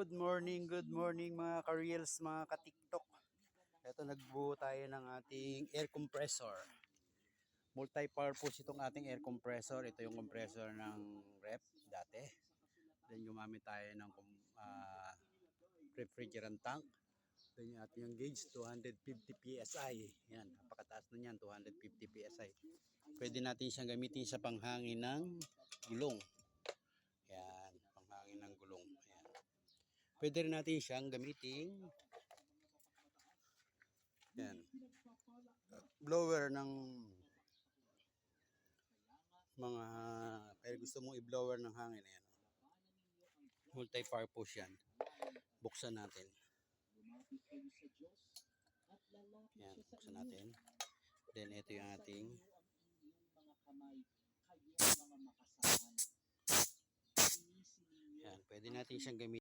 good morning mga ka-reels, mga ka-tiktok. Ito nagbuo tayo ng ating air compressor. Multi-purpose itong ating air compressor. Ito yung compressor ng ref dati. Then gumamit tayo ng refrigerant tank. Then yung ating yung gauge 250 PSI. Yan, napakataas na yan, 250 PSI. Pwede natin siyang gamitin sa panghangin ng gulong. Yan, panghangin ng gulong. Ayan. Pwede rin natin siyang gamitin. Yan. Blower ng mga kaya gusto mong i-blower ng hangin. Ayan. Multi-purpose yan. Buksan natin. Yan, buksan natin. Then ito yung ating yan, pwede natin siyang gamitin.